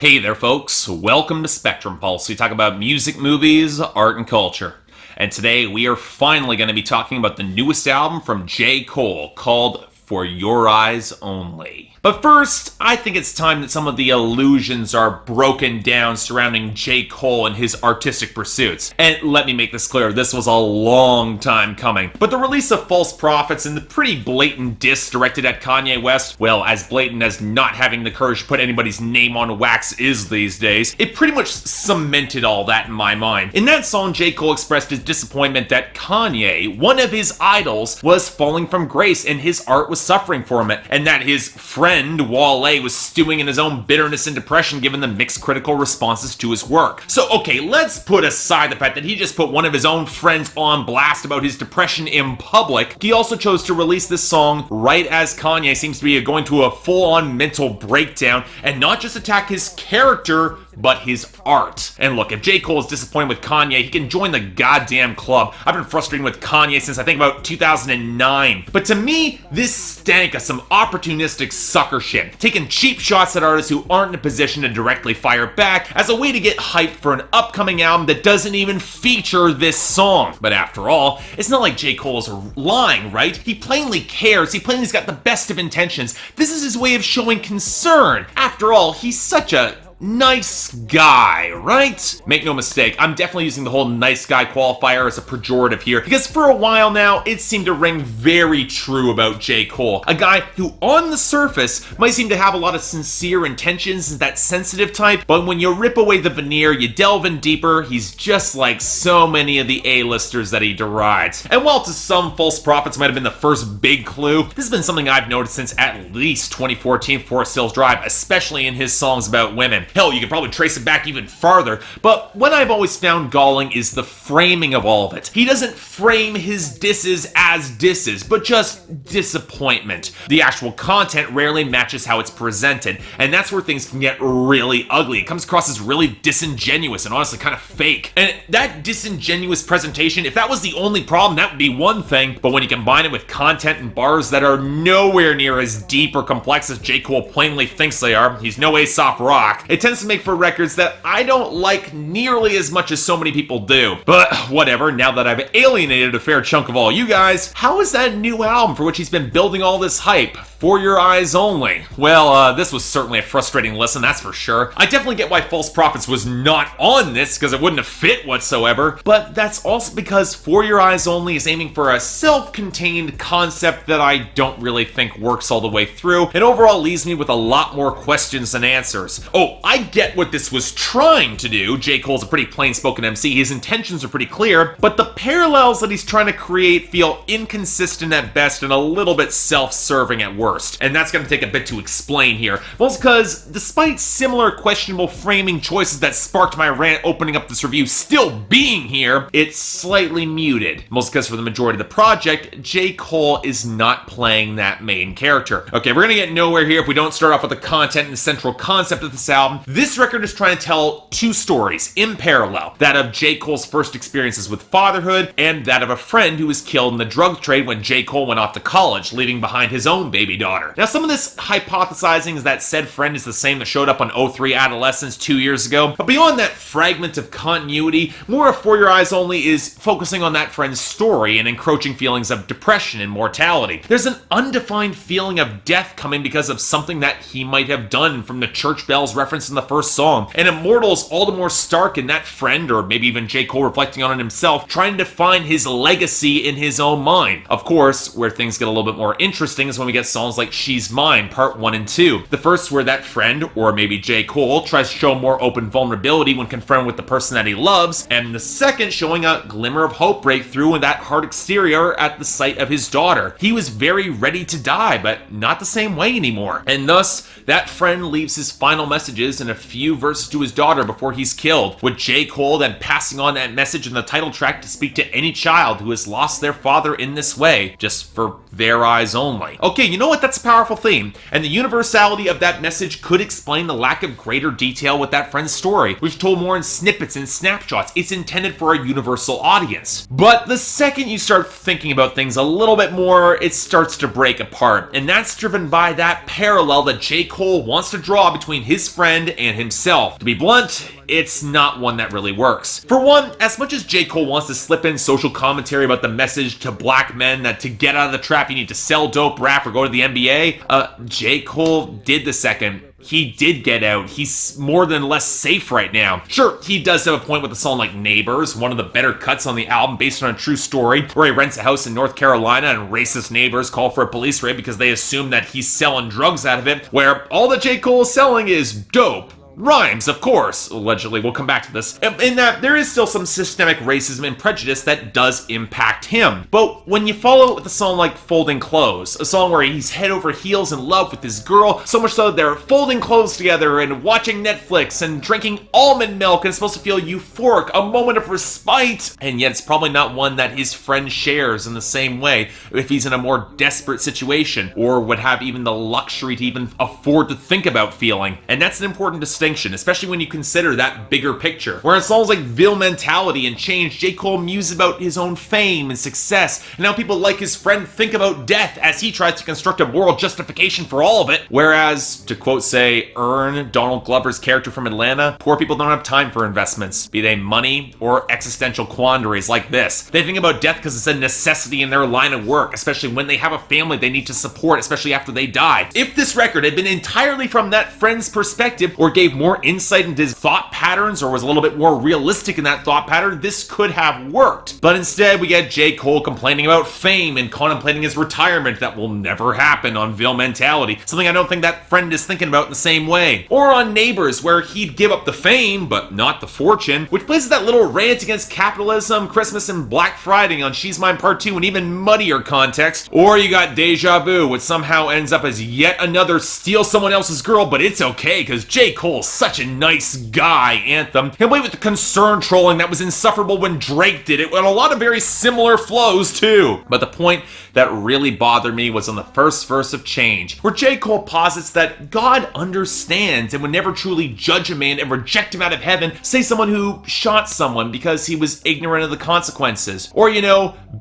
Hey there, folks. Welcome to Spectrum Pulse. We talk about music, movies, art, and culture. And today we are finally going to be talking about the newest album from J. Cole called For Your Eyes Only. But first, I think it's time that some of the illusions are broken down surrounding J. Cole and his artistic pursuits. And let me make this clear, this was a long time coming. But the release of False Prophets and the pretty blatant diss directed at Kanye West, well, as blatant as not having the courage to put anybody's name on wax is these days, it pretty much cemented all that in my mind. In that song, J. Cole expressed his disappointment that Kanye, one of his idols, was falling from grace and his art was suffering from it, and that his friend Wale was stewing in his own bitterness and depression given the mixed critical responses to his work. So okay, let's put aside the fact that he just put one of his own friends on blast about his depression in public. He also chose to release this song right as Kanye seems to be going through a full-on mental breakdown and not just attack his character, but his art. And look, if J. Cole is disappointed with Kanye, he can join the goddamn club. I've been frustrated with Kanye since I think about 2009. But to me, this stank of some opportunistic sucker shit, taking cheap shots at artists who aren't in a position to directly fire back as a way to get hyped for an upcoming album that doesn't even feature this song. But after all, it's not like J. Cole's lying, right? He plainly cares. He plainly's got the best of intentions. This is his way of showing concern. After all, he's such a nice guy, right? Make no mistake, I'm definitely using the whole nice guy qualifier as a pejorative here, because for a while now, it seemed to ring very true about J. Cole. A guy who, on the surface, might seem to have a lot of sincere intentions, is that sensitive type, but when you rip away the veneer, you delve in deeper, he's just like so many of the A-listers that he derides. And while to some, False Prophets might have been the first big clue, this has been something I've noticed since at least 2014 Forest Hills Drive, especially in his songs about women. Hell, you could probably trace it back even farther, but what I've always found galling is the framing of all of it. He doesn't frame his disses as disses, but just disappointment. The actual content rarely matches how it's presented, and that's where things can get really ugly. It comes across as really disingenuous and honestly kind of fake. And that disingenuous presentation, if that was the only problem, that would be one thing, but when you combine it with content and bars that are nowhere near as deep or complex as J. Cole plainly thinks they are, he's no Aesop Rock, it tends to make for records that I don't like nearly as much as so many people do. But whatever, now that I've alienated a fair chunk of all you guys, how is that new album for which he's been building all this hype? For Your Eyes Only. Well, this was certainly a frustrating listen, that's for sure. I definitely get why False Prophets was not on this, because it wouldn't have fit whatsoever, but that's also because For Your Eyes Only is aiming for a self-contained concept that I don't really think works all the way through, and overall leaves me with a lot more questions than answers. Oh, I get what this was trying to do. J. Cole's a pretty plain-spoken MC, his intentions are pretty clear, but the parallels that he's trying to create feel inconsistent at best and a little bit self-serving at worst. And that's going to take a bit to explain here. Well, it's because despite similar questionable framing choices that sparked my rant opening up this review still being here, it's slightly muted. Most because for the majority of the project, J. Cole is not playing that main character. Okay, we're going to get nowhere here if we don't start off with the content and the central concept of this album. This record is trying to tell two stories in parallel. That of J. Cole's first experiences with fatherhood, and that of a friend who was killed in the drug trade when J. Cole went off to college, leaving behind his own baby daughter. Now, some of this hypothesizing is that said friend is the same that showed up on 03 Adolescence 2 years ago, but beyond that fragment of continuity, more of For Your Eyes Only is focusing on that friend's story and encroaching feelings of depression and mortality. There's an undefined feeling of death coming because of something that he might have done, from the church bells referenced in the first song, and Immortal's all the more stark in that friend, or maybe even J. Cole reflecting on it himself, trying to find his legacy in his own mind. Of course, where things get a little bit more interesting is when we get songs like She's Mine, Part 1 and 2. The first where that friend, or maybe J. Cole, tries to show more open vulnerability when confronted with the person that he loves, and the second showing a glimmer of hope break through in that hard exterior at the sight of his daughter. He was very ready to die, but not the same way anymore. And thus, that friend leaves his final messages in a few verses to his daughter before he's killed, with J. Cole then passing on that message in the title track to speak to any child who has lost their father in this way, just for their eyes only. Okay, you know what? That's a powerful theme, and the universality of that message could explain the lack of greater detail with that friend's story. We've told more in snippets and snapshots. It's intended for a universal audience. But the second you start thinking about things a little bit more, it starts to break apart, and that's driven by that parallel that J. Cole wants to draw between his friend friend and himself. To be blunt, it's not one that really works. For one, as much as J. Cole wants to slip in social commentary about the message to black men that to get out of the trap you need to sell dope, rap, or go to the NBA, J. Cole did the second. He did get out. He's more than less safe right now. Sure, he does have a point with a song like Neighbors, one of the better cuts on the album based on a true story, where he rents a house in North Carolina and racist neighbors call for a police raid because they assume that he's selling drugs out of it, where all that J. Cole is selling is dope. Rhymes, of course, allegedly. We'll come back to this. In that, there is still some systemic racism and prejudice that does impact him. But when you follow it with a song like Folding Clothes, a song where he's head over heels in love with his girl, so much so they're folding clothes together and watching Netflix and drinking almond milk and it's supposed to feel euphoric, a moment of respite, and yet it's probably not one that his friend shares in the same way if he's in a more desperate situation or would have even the luxury to even afford to think about feeling. And that's an important distinction, especially when you consider that bigger picture. Whereas songs like Ville Mentality and Change, J. Cole muses about his own fame and success, and how people like his friend think about death as he tries to construct a moral justification for all of it. Whereas, to quote, say, Earn, Donald Glover's character from Atlanta, poor people don't have time for investments, be they money or existential quandaries like this. They think about death because it's a necessity in their line of work, especially when they have a family they need to support, especially after they die. If this record had been entirely from that friend's perspective, or gave more insight into his thought patterns, or was a little bit more realistic in that thought pattern, this could have worked. But instead, we get J. Cole complaining about fame and contemplating his retirement that will never happen on Ville Mentality, something I don't think that friend is thinking about in the same way. Or on Neighbors, where he'd give up the fame, but not the fortune, which places that little rant against capitalism, Christmas, and Black Friday on She's Mine Part 2 in even muddier context. Or you got Deja Vu, which somehow ends up as yet another steal someone else's girl, but it's okay, because J. Cole such a nice guy anthem. He'll play with the concern trolling that was insufferable when Drake did it, and a lot of very similar flows too. But the point that really bothered me was on the first verse of Change, where J. Cole posits that God understands and would never truly judge a man and reject him out of heaven, say someone who shot someone because he was ignorant of the consequences, or,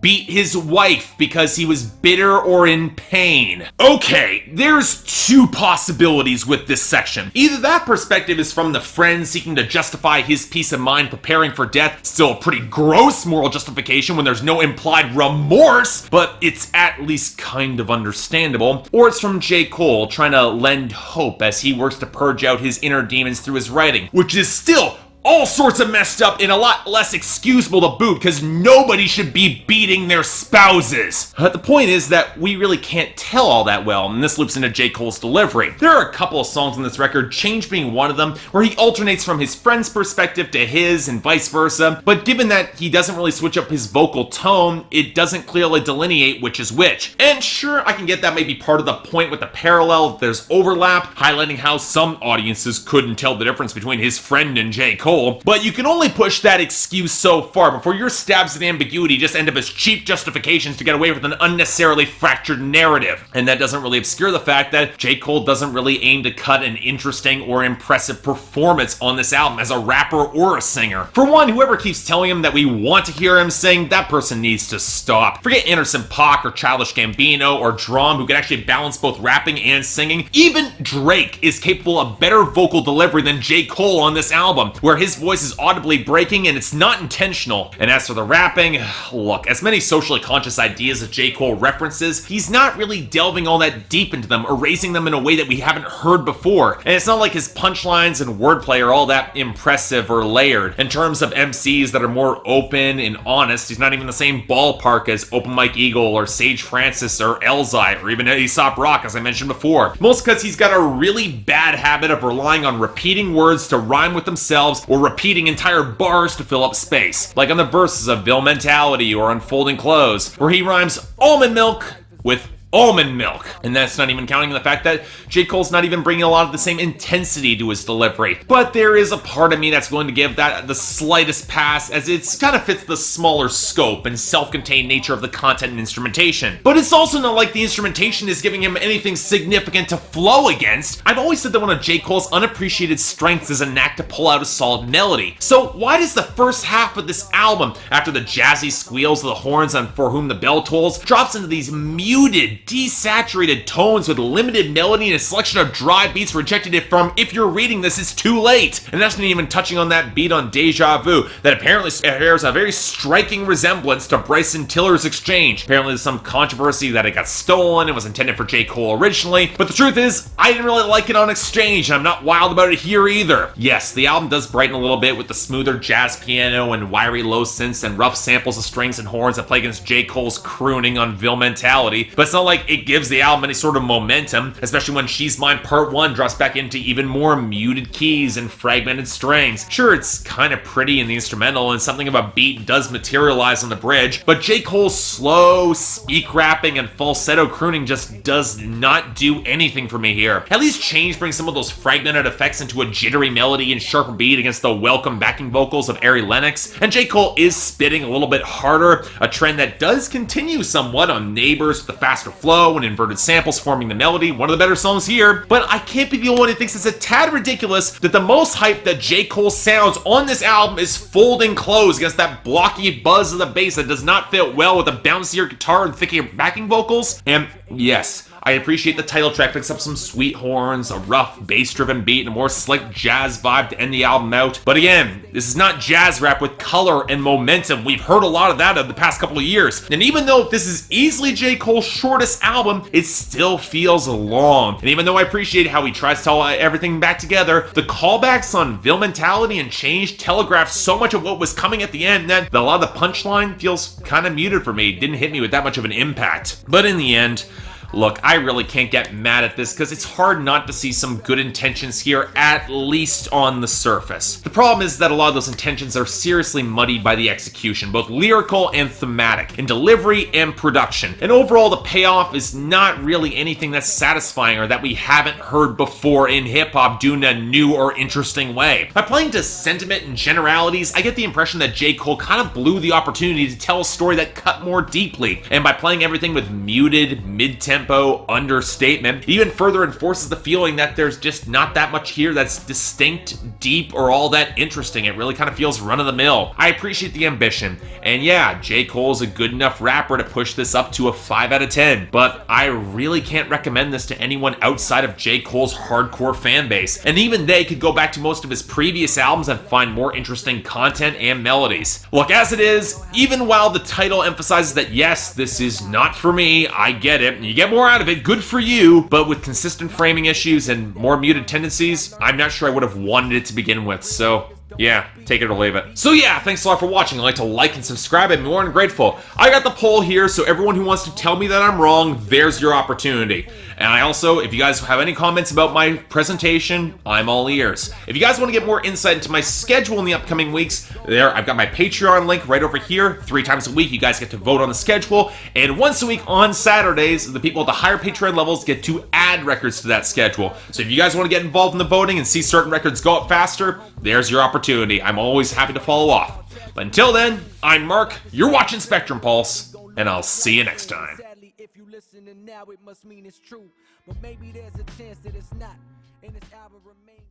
beat his wife because he was bitter or in pain. Okay, there's two possibilities with this section. Either that perspective is from the friend seeking to justify his peace of mind preparing for death, still a pretty gross moral justification when there's no implied remorse, but it's at least kind of understandable. Or it's from J. Cole trying to lend hope as he works to purge out his inner demons through his writing, which is still all sorts of messed up and a lot less excusable to boot, because nobody should be beating their spouses. But the point is that we really can't tell all that well, and this loops into J. Cole's delivery. There are a couple of songs on this record, Change being one of them, where he alternates from his friend's perspective to his and vice versa, but given that he doesn't really switch up his vocal tone, it doesn't clearly delineate which is which. And sure, I can get that may be part of the point with the parallel, there's overlap, highlighting how some audiences couldn't tell the difference between his friend and J. Cole. But you can only push that excuse so far before your stabs at ambiguity just end up as cheap justifications to get away with an unnecessarily fractured narrative. And that doesn't really obscure the fact that J. Cole doesn't really aim to cut an interesting or impressive performance on this album as a rapper or a singer. For one, whoever keeps telling him that we want to hear him sing, that person needs to stop. Forget Anderson .Paak or Childish Gambino or Drum, who can actually balance both rapping and singing. Even Drake is capable of better vocal delivery than J. Cole on this album, where his voice is audibly breaking and it's not intentional. And as for the rapping, look, as many socially conscious ideas as J. Cole references, he's not really delving all that deep into them or raising them in a way that we haven't heard before. And it's not like his punchlines and wordplay are all that impressive or layered. In terms of MCs that are more open and honest, he's not even the same ballpark as Open Mike Eagle or Sage Francis or Elzai or even Aesop Rock, as I mentioned before. Most because he's got a really bad habit of relying on repeating words to rhyme with themselves or repeating entire bars to fill up space, like on the verses of Ville Mentality or Unfolding Clothes, where he rhymes almond milk with almond milk. And that's not even counting the fact that J. Cole's not even bringing a lot of the same intensity to his delivery. But there is a part of me that's going to give that the slightest pass, as it kind of fits the smaller scope and self-contained nature of the content and instrumentation. But it's also not like the instrumentation is giving him anything significant to flow against. I've always said that one of J. Cole's unappreciated strengths is a knack to pull out a solid melody. So why does the first half of this album, after the jazzy squeals of the horns on For Whom the Bell Tolls, drops into these muted desaturated tones with limited melody and a selection of dry beats rejected it from If You're Reading This, It's Too Late. And that's not even touching on that beat on Deja Vu that apparently bears a very striking resemblance to Bryson Tiller's Exchange. Apparently there's some controversy that it got stolen, it was intended for J. Cole originally, but the truth is, I didn't really like it on Exchange, and I'm not wild about it here either. Yes, the album does brighten a little bit with the smoother jazz piano and wiry low synths and rough samples of strings and horns that play against J. Cole's crooning on Ville Mentality, but it's not like it gives the album any sort of momentum, especially when She's Mine Part 1 drops back into even more muted keys and fragmented strings. Sure, it's kind of pretty in the instrumental, and something of a beat does materialize on the bridge, but J. Cole's slow, speak rapping and falsetto crooning just does not do anything for me here. At least Change brings some of those fragmented effects into a jittery melody and sharper beat against the welcome backing vocals of Ari Lennox, and J. Cole is spitting a little bit harder, a trend that does continue somewhat on Neighbors with the faster flow and inverted samples forming the melody, one of the better songs here, but I can't be the only one who thinks it's a tad ridiculous that the most hype that J. Cole sounds on this album is folding close against that blocky buzz of the bass that does not fit well with the bouncier guitar and thicker backing vocals. And yes, I appreciate the title track picks up some sweet horns, a rough bass-driven beat, and a more slick jazz vibe to end the album out. But again, this is not jazz rap with color and momentum. We've heard a lot of that over the past couple of years. And even though this is easily J. Cole's shortest album, it still feels long. And even though I appreciate how he tries to tell everything back together, the callbacks on Ville Mentality and Change telegraph so much of what was coming at the end that a lot of the punchline feels kind of muted for me. It didn't hit me with that much of an impact. But in the end, look, I really can't get mad at this because it's hard not to see some good intentions here, at least on the surface. The problem is that a lot of those intentions are seriously muddied by the execution, both lyrical and thematic, in delivery and production. And overall, the payoff is not really anything that's satisfying or that we haven't heard before in hip-hop done in a new or interesting way. By playing to sentiment and generalities, I get the impression that J. Cole kind of blew the opportunity to tell a story that cut more deeply, and by playing everything with muted, mid-tempo understatement, it even further enforces the feeling that there's just not that much here that's distinct, deep, or all that interesting. It really kind of feels run-of-the-mill. I appreciate the ambition, and yeah, J. Cole's a good enough rapper to push this up to a 5 out of 10, but I really can't recommend this to anyone outside of J. Cole's hardcore fan base, and even they could go back to most of his previous albums and find more interesting content and melodies. Look, as it is, even while the title emphasizes that yes, this is not for me, I get it, and you get more out of it, good for you, but with consistent framing issues and more muted tendencies, I'm not sure I would have wanted it to begin with, so yeah, take it or leave it. So yeah, thanks a lot for watching. I'd like to like and subscribe. I'd be more than grateful. I got the poll here, so everyone who wants to tell me that I'm wrong, there's your opportunity. And I also, if you guys have any comments about my presentation, I'm all ears. If you guys want to get more insight into my schedule in the upcoming weeks, I've got my Patreon link right over here. 3 times a week, you guys get to vote on the schedule. And once a week on Saturdays, the people at the higher Patreon levels get to add records to that schedule. So if you guys want to get involved in the voting and see certain records go up faster, there's your opportunity. I'm always happy to follow off. But until then, I'm Mark, you're watching Spectrum Pulse, and I'll see you next time. If you listening now, it must mean it's true. But maybe there's a chance that it's not, and this album remains.